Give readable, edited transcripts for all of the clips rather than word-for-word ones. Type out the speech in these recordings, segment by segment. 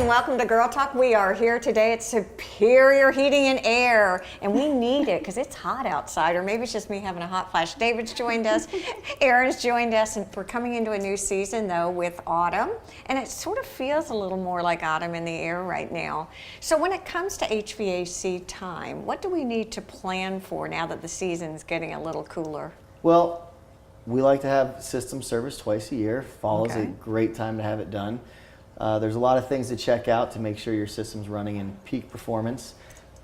and welcome to Girl Talk. We are here today at Superior Heating and Air, and we need it because it's hot outside, or maybe it's just me having a hot flash. David's joined us, Aaron's joined us, and we're coming into a new season though with autumn, and it sort of feels a little more like autumn in the air right now. So when it comes to HVAC time, what do we need to plan for now that the season's getting a little cooler? Well, we like to have system service twice a year. Fall is a Okay. great time to have it done. There's a lot of things to check out to make sure your system's running in peak performance.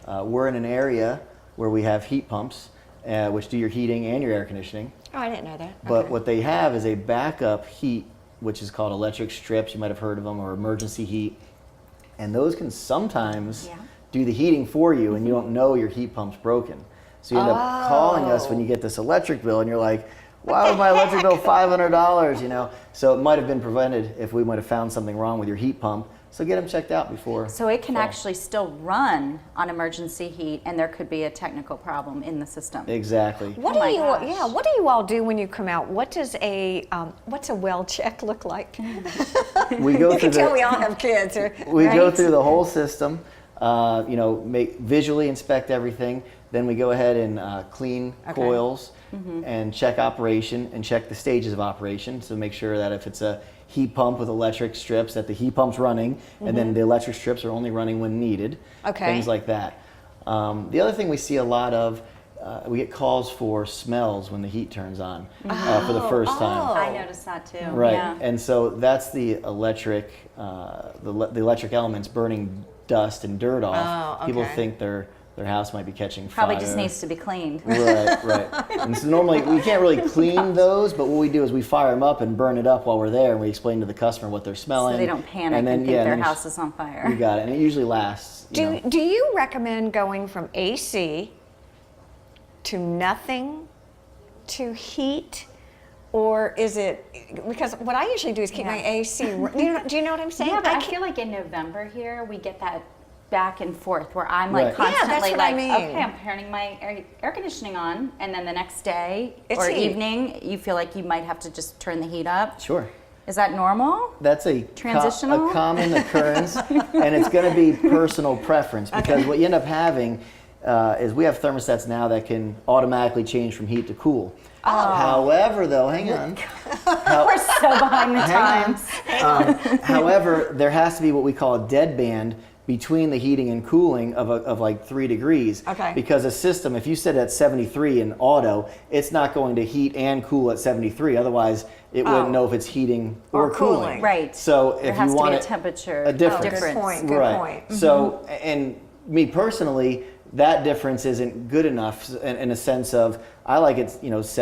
We're in an area where we have heat pumps, which do your heating and your air conditioning. Oh, I didn't know that. But Okay. what they have is a backup heat, which is called electric strips. You might have heard of them, or emergency heat. And those can sometimes do the heating for you, and you don't know your heat pump's broken. So you end up calling us when you get this electric bill, and you're like, why was my electric bill $500, you know? So it might have been prevented if we might have found something wrong with your heat pump. So get them checked out before. So it can fall. actually still run on emergency heat, and there could be a technical problem in the system. Exactly. What Oh do my you? gosh. Yeah. What do you all do when you come out? What does what's a well check look like? We go You through can tell the, we all have kids. we go right? through the whole system. You know, visually inspect everything. Then we go ahead and clean coils and check operation and check the stages of operation to make sure that if it's a heat pump with electric strips, that the heat pump's running, and then the electric strips are only running when needed. Okay. Things like that. The other thing we see a lot of, we get calls for smells when the heat turns on for the first time. I noticed that too. Right, Yeah. and so that's the electric, the electric elements burning dust and dirt off. Oh, People okay. think their house might be catching Probably fire. just needs to be cleaned. Right, right. And so normally we can't really clean those, but what we do is we fire them up and burn it up while we're there, and we explain to the customer what they're smelling. So they don't panic and, then, think yeah, their then house is on fire. You got it, and it usually lasts. You know. Do you recommend going from AC to nothing to heat? Or is it, because what I usually do is keep my AC, do you know what I'm saying? Yeah, but I can't- feel like in November here, we get that back and forth where I'm like Right. Yeah, that's constantly what like, I mean. okay, I'm turning my air conditioning on, and then the next day It's or heat. evening, you feel like you might have to just turn the heat up. Sure. Is that normal? That's a Transitional? a common occurrence, and it's going to be personal preference, because what you end up having is we have thermostats now that can automatically change from heat to cool. However, though, hang on. We're so behind the Hang on. times. However, there has to be what we call a dead band between the heating and cooling of like 3 degrees. Okay. Because a system, if you set it at 73 in auto, it's not going to heat and cool at 73. Otherwise, it wouldn't know if it's heating or cooling. Right. So There if has you to want be a it, temperature a difference. Good point, good right. point. So, and me personally, that difference isn't good enough in a sense of, I like it,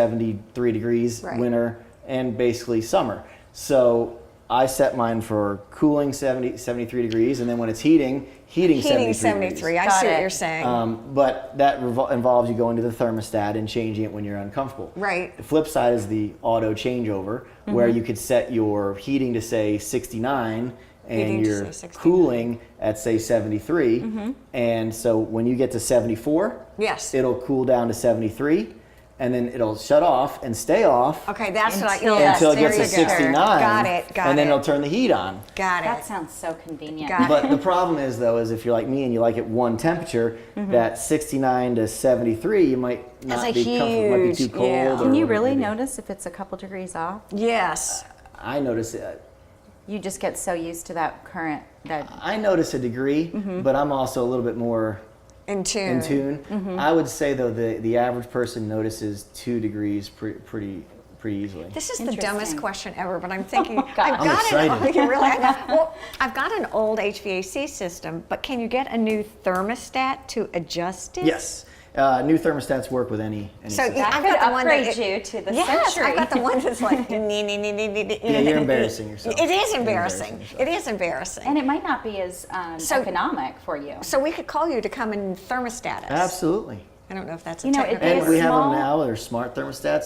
73 degrees Right. winter and basically summer. So I set mine for cooling 73 degrees, and then when it's heating 73 degrees. I Got see what it. you're saying. But that involves you going to the thermostat and changing it when you're uncomfortable. Right. The flip side is the auto changeover, where you could set your heating to say 69 Heating and to your say 69. cooling at say 73. And so when you get to 74, Yes. it'll cool down to 73, and then it'll shut off and stay off Okay, that's Until- what I, yes, until it there gets to you go. 69. Got it, got and then it. it'll turn the heat on. Got That it. sounds so convenient. Got it. But the problem is, though, is if you're like me and you like it one temperature, that 69 to 73, you might That's not a be comfortable. It might be too huge- cold. yeah. or Can you whatever it really may be. notice if it's a couple degrees off? Yes. I notice it. You just get so used to that current that I notice a degree, but I'm also a little bit more In tune. in tune. I would say, though, the average person notices 2 degrees pretty easily. This is the Interesting. dumbest question ever, but I'm thinking, Oh, God. I've I'm got excited. You really? Well, I've got an old HVAC system, but can you get a new thermostat to adjust it? Yes. New thermostats work with any So system. yeah, that I've could got the one upgrade that you to the yes, century. I've got the one that's like Yeah, you're embarrassing yourself. It is You're embarrassing. yourself. It is embarrassing. And it might not be as So- economic for you. So we could call you to come and thermostat us. Absolutely. I don't know if that's a You know, it technical is And we have small. them now. They're smart thermostats,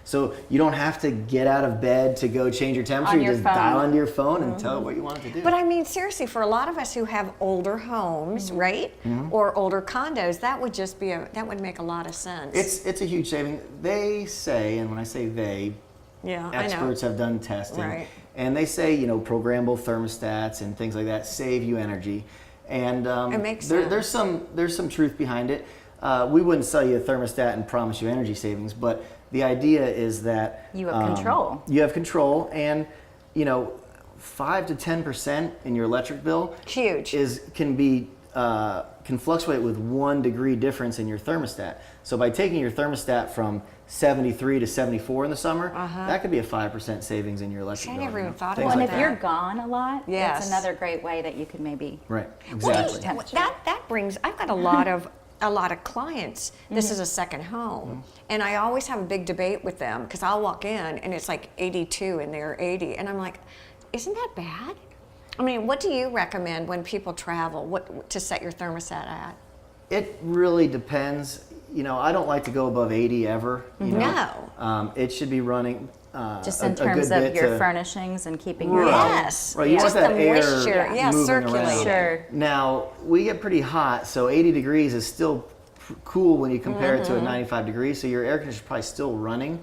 so you don't have to get out of bed to go change your temperature. On You your just phone. dial into your phone and tell it what you want it to do. But I mean, seriously, for a lot of us who have older homes, right, or older condos, that would just be that would make a lot of sense. It's a huge saving. They say, and when I say they, Yeah, I know. experts have done testing, Right. and they say, you know, programmable thermostats and things like that save you energy. And It makes there's some truth behind it. We wouldn't sell you a thermostat and promise you energy savings, but the idea is that You have control. You have control, and you know, 5 to 10% in your electric bill Huge. can fluctuate with 1 degree difference in your thermostat. So by taking your thermostat from 73 to 74 in the summer, that could be a 5% savings in your electric I bill. never even thought Things about Well, like and if that. you're gone a lot, Yes. that's another great way that you could maybe. Right, Well, exactly. Temperature. that brings. I've got a lot of clients. This is a second home, and I always have a big debate with them because I'll walk in and it's like 82 and they're 80, and I'm like, isn't that bad? I mean, what do you recommend when people travel? What to set your thermostat at? It really depends. You know, I don't like to go above 80 ever. You know? No. It should be running Just a in terms good of bit your to- furnishings and keeping your Right. Yes. Right, you Just want that the air moisture. Yeah, moving circulating. around. Sure. Now, we get pretty hot, so 80 degrees is still cool when you compare it to a 95 degrees, so your air conditioner is probably still running,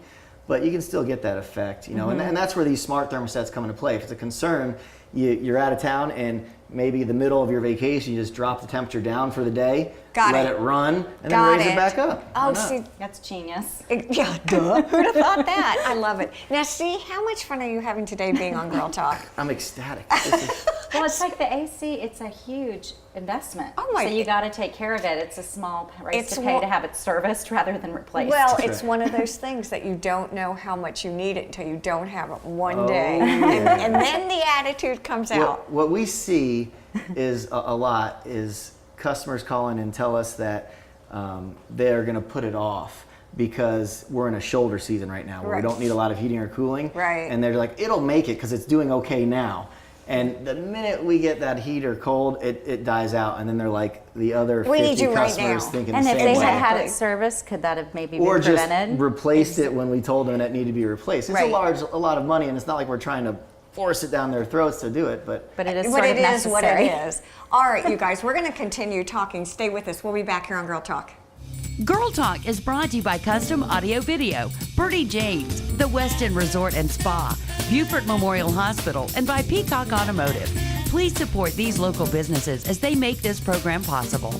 but you can still get that effect, you know, and that's where these smart thermostats come into play. If it's a concern, you're out of town and maybe the middle of your vacation, you just drop the temperature down for the day, Got let it. it run, and Got then raise it. it back up. Oh, Why not? see, That's genius. yeah, duh. Who'd have thought that? I love it. Now, see, how much fun are you having today being on Girl Talk? I'm ecstatic. This is, Well, it's like the AC, it's a huge investment. Oh my- So you got to take care of it. It's a small price It's to pay one- to have it serviced rather than replaced. Well, That's it's right. one of those things that you don't know how much you need it until you don't have it one Oh, day. yeah. And then the attitude comes out. what we see is a lot is customers call in and tell us that they're going to put it off because we're in a shoulder season right now where Right. we don't need a lot of heating or cooling. Right. And they're like, it'll make it because it's doing okay now. And the minute we get that heat or cold, it dies out. And then they're like the other We need 50 you right customers now. thinking and the if same they way. had had it Exactly. serviced, could that have maybe Or been just prevented? replaced it when we told them it needed to be replaced. It's Right. a lot of money, and it's not like we're trying to force it down their throats to do it. But But it is But sort of it is what necessary. it is. All right, you guys, we're going to continue talking. Stay with us. We'll be back here on Girl Talk. Girl Talk is brought to you by Custom Audio Video, Bertie James, the Westin Resort and Spa, Beaufort Memorial Hospital, and by Peacock Automotive. Please support these local businesses as they make this program possible.